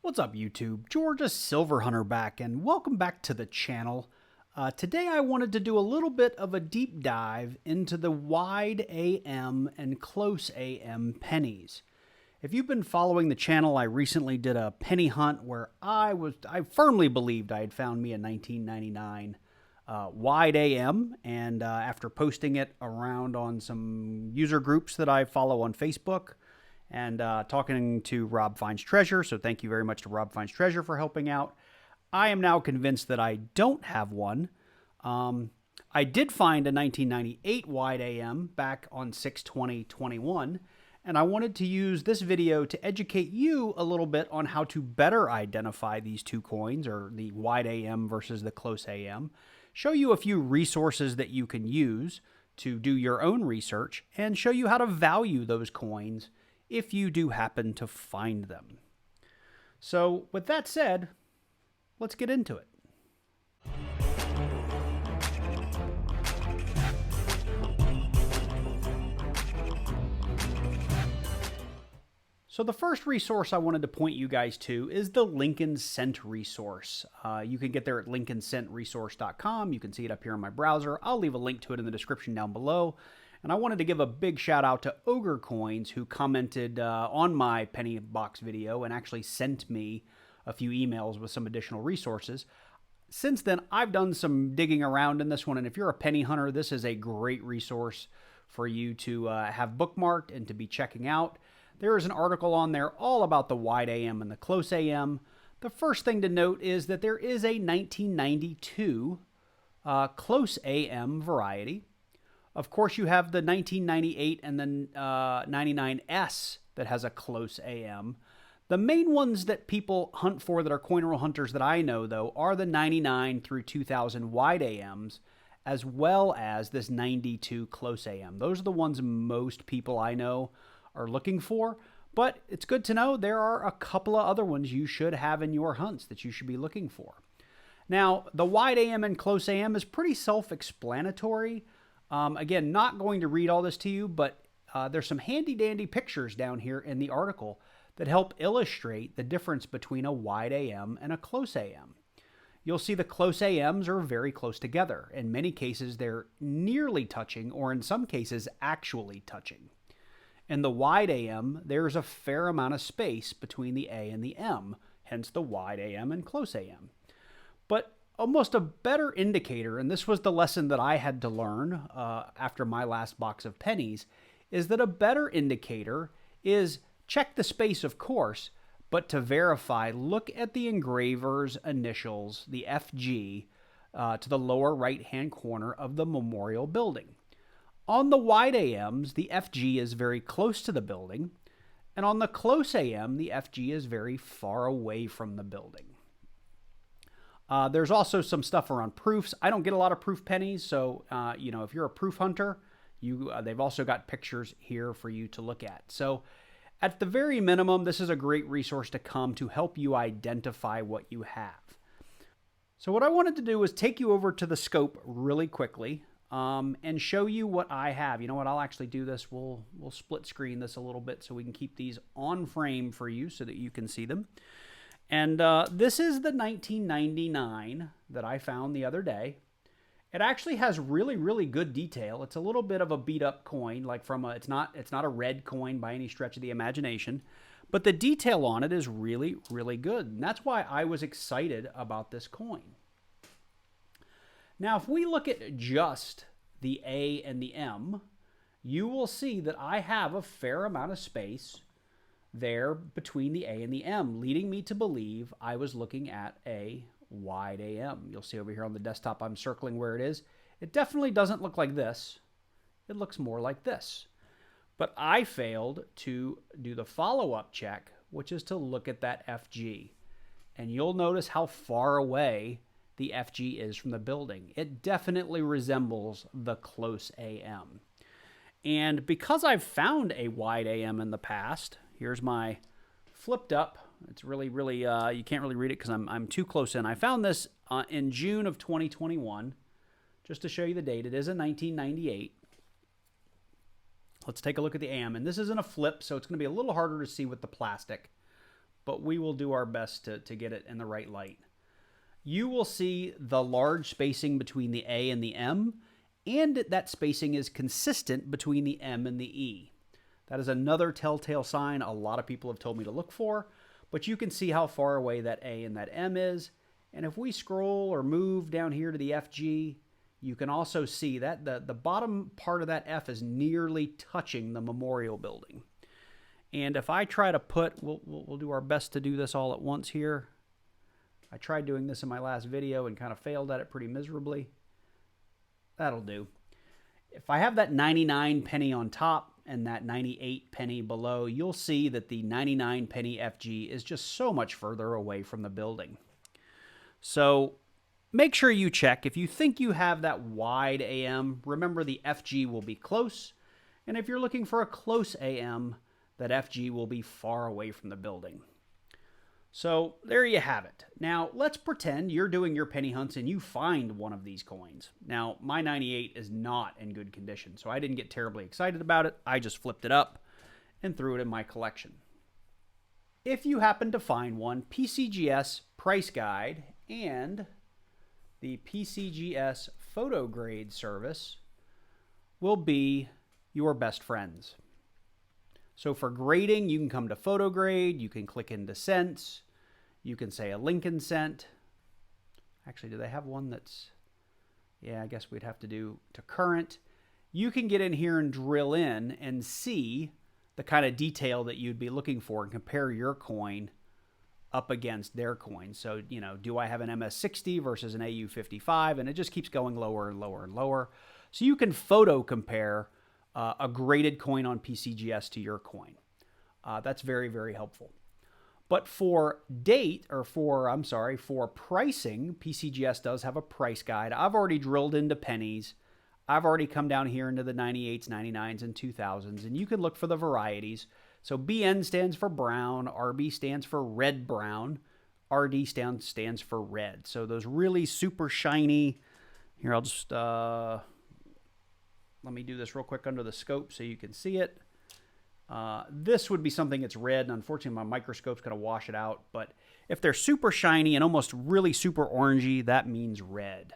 What's up, YouTube? Georgia Silverhunter back, and welcome back to the channel. Today I wanted to do a little bit of a deep dive into the wide AM and close AM pennies. If you've been following the channel, I recently did a penny hunt where I firmly believed I had found me a 1999 wide AM, and after posting it around on some user groups that I follow on Facebook, and talking to Rob Finds Treasure, so thank you very much to Rob Finds Treasure for helping out. I am now convinced that I don't have one. I did find a 1998 wide AM back on 6/20/21, and I wanted to use this video to educate you a little bit on how to better identify these two coins, or the wide AM versus the close AM, show you a few resources that you can use to do your own research, and show you how to value those coins if you do happen to find them. So with that said, let's get into it. So the first resource I wanted to point you guys to is the Lincoln Cent resource. You can get there at lincolncentresource.com. You can see it up here in my browser. I'll leave a link to it in the description down below. And I wanted to give a big shout out to Ogre Coins, who commented on my penny box video and actually sent me a few emails with some additional resources. Since then, I've done some digging around in this one, and if you're a penny hunter, this is a great resource for you to have bookmarked and to be checking out. There is an article on there all about the wide AM and the close AM. The first thing to note is that there is a 1992 close AM variety. Of course, you have the 1998 and the 99S that has a close AM. The main ones that people hunt for that are coin roll hunters that I know, though, are the 99 through 2000 wide AMs, as well as this 92 close AM. Those are the ones most people I know are looking for, but it's good to know there are a couple of other ones you should have in your hunts that you should be looking for. Now, the wide AM and close AM is pretty self-explanatory. Again, not going to read all this to you, but there's some handy-dandy pictures down here in the article that help illustrate the difference between a wide AM and a close AM. You'll see the close AMs are very close together. In many cases, they're nearly touching, or in some cases, actually touching. In the wide AM, there's a fair amount of space between the A and the M, hence the wide AM and close AM. But almost a better indicator, and this was the lesson that I had to learn after my last box of pennies, is that a better indicator is check the space, of course, but to verify, look at the engraver's initials, the FG, to the lower right-hand corner of the memorial building. On the wide AMs, the FG is very close to the building, and on the close AM, the FG is very far away from the building. There's also some stuff around proofs. I don't get a lot of proof pennies, so if you're a proof hunter, they've also got pictures here for you to look at. So at the very minimum, this is a great resource to come to help you identify what you have. So what I wanted to do was take you over to the scope really quickly and show you what I have. You know what? I'll actually do this. We'll split screen this a little bit so we can keep these on frame for you so that you can see them. And this is the 1999 that I found the other day. It actually has really, really good detail. It's a little bit of a beat up coin, like it's not a red coin by any stretch of the imagination, but the detail on it is really, really good. And that's why I was excited about this coin. Now, if we look at just the A and the M, you will see that I have a fair amount of space there between the A and the M, leading me to believe I was looking at a wide AM. You'll see over here on the desktop I'm circling where it is. It definitely doesn't look like this. It looks more like this. But I failed to do the follow-up check, which is to look at that FG. And you'll notice how far away the FG is from the building. It definitely resembles the close AM. And because I've found a wide AM in the past, here's my flipped up. It's really, you can't really read it because I'm too close in. I found this in June of 2021, just to show you the date. It is a 1998. Let's take a look at the AM. And this isn't a flip, so it's going to be a little harder to see with the plastic. but we will do our best to get it in the right light. You will see the large spacing between the A and the M, and that spacing is consistent between the M and the E. That is another telltale sign a lot of people have told me to look for, but you can see how far away that A and that M is. And if we scroll or move down here to the FG, you can also see that the bottom part of that F is nearly touching the memorial building. And if I try to put, we'll do our best to do this all at once here. I tried doing this in my last video and kind of failed at it pretty miserably. That'll do. If I have that 99 penny on top and that 98 penny below, you'll see that the 99 penny FG is just so much further away from the building. So make sure you check. If you think you have that wide AM, remember the FG will be close. And if you're looking for a close AM, that FG will be far away from the building. So there you have it. Now let's pretend you're doing your penny hunts and you find one of these coins. Now my 98 is not in good condition, so I didn't get terribly excited about it. I just flipped it up and threw it in my collection. If you happen to find one, PCGS Price Guide and the PCGS Photo Grade service will be your best friends. So for grading, you can come to Photo Grade, you can click into cents, you can say a Lincoln cent. Actually, do they have one that's, yeah, I guess we'd have to do to current. You can get in here and drill in and see the kind of detail that you'd be looking for and compare your coin up against their coin. So, you know, do I have an MS60 versus an AU55? And it just keeps going lower and lower and lower. So you can photo compare a graded coin on PCGS to your coin. That's very, very helpful. But for for pricing, PCGS does have a price guide. I've already drilled into pennies. I've already come down here into the 98s, 99s, and 2000s, and you can look for the varieties. So BN stands for brown, RB stands for red brown, RD stands for red. So those really super shiny, here I'll just, let me do this real quick under the scope so you can see it. This would be something that's red, and unfortunately my microscope's going to wash it out. But if they're super shiny and almost really super orangey, that means red.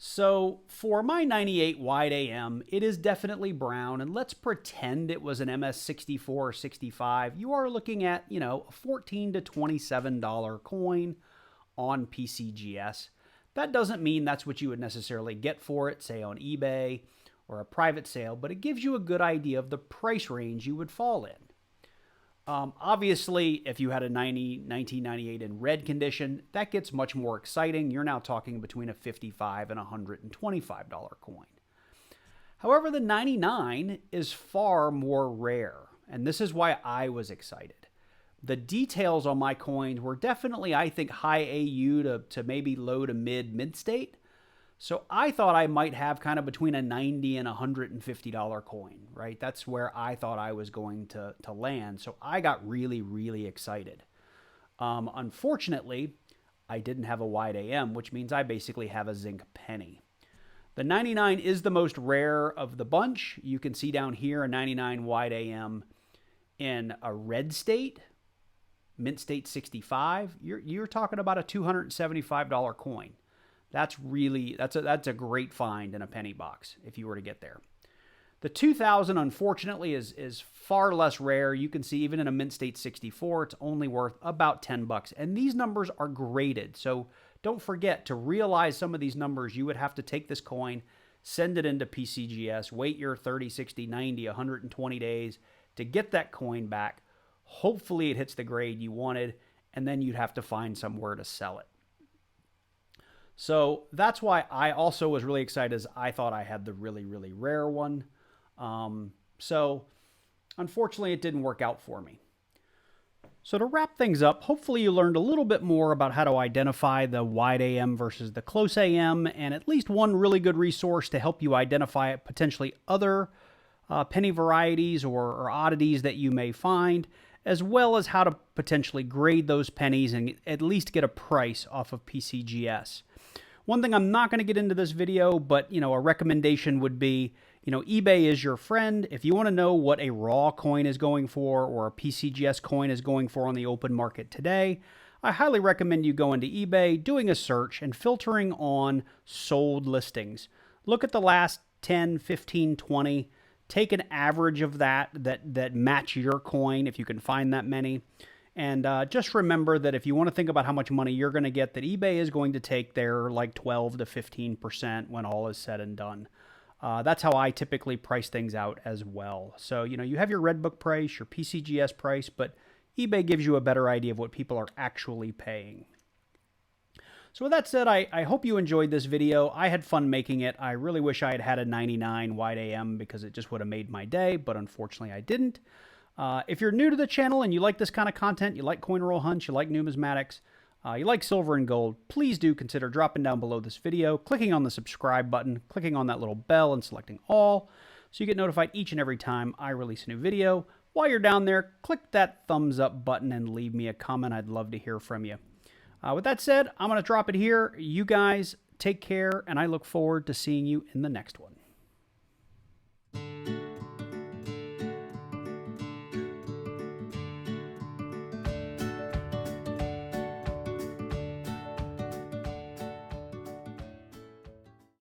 So for my 98 wide AM, it is definitely brown, and let's pretend it was an MS64 or 65. You are looking at, you know, a $14 to $27 coin on PCGS. That doesn't mean that's what you would necessarily get for it, say on eBay or a private sale, but it gives you a good idea of the price range you would fall in. Obviously, if you had a 1998 in red condition, that gets much more exciting. You're now talking between a $55 and $125 coin. However, the 99 is far more rare, and this is why I was excited. The details on my coins were definitely, I think, high AU to maybe low to mid state. So I thought I might have kind of between a $90 and $150 coin, right? That's where I thought I was going to land. So I got really, really excited. Unfortunately, I didn't have a wide AM, which means I basically have a zinc penny. The 99 is the most rare of the bunch. You can see down here a 99 wide AM in a red state. Mint state 65, you're talking about a $275 coin. That's a great find in a penny box if you were to get there. The 2000, unfortunately, is far less rare. You can see even in a mint state 64, it's only worth about $10. And these numbers are graded. So don't forget to realize some of these numbers. You would have to take this coin, send it into PCGS, wait your 30, 60, 90, 120 days to get that coin back. Hopefully it hits the grade you wanted, and then you'd have to find somewhere to sell it. So that's why I also was really excited, as I thought I had the really, really rare one. So unfortunately it didn't work out for me. So to wrap things up, hopefully you learned a little bit more about how to identify the wide AM versus the close AM, and at least one really good resource to help you identify potentially other penny varieties or oddities that you may find, as well as how to potentially grade those pennies and at least get a price off of PCGS. One thing I'm not going to get into this video, but a recommendation would be, eBay is your friend. If you want to know what a raw coin is going for or a PCGS coin is going for on the open market today, I highly recommend you going to eBay, doing a search, and filtering on sold listings. Look at the last 10, 15, 20. Take an average of that match your coin if you can find that many. And just remember that if you want to think about how much money you're going to get, that eBay is going to take their like 12 to 15% when all is said and done. That's how I typically price things out as well. So, you have your Redbook price, your PCGS price, but eBay gives you a better idea of what people are actually paying. So with that said, I hope you enjoyed this video. I had fun making it. I really wish I had had a 99 wide AM because it just would have made my day, but unfortunately I didn't. If you're new to the channel and you like this kind of content, you like coin roll hunts, you like numismatics, you like silver and gold, please do consider dropping down below this video, clicking on the subscribe button, clicking on that little bell and selecting all so you get notified each and every time I release a new video. While you're down there, click that thumbs up button and leave me a comment. I'd love to hear from you. With that said, I'm going to drop it here. You guys take care, and I look forward to seeing you in the next one.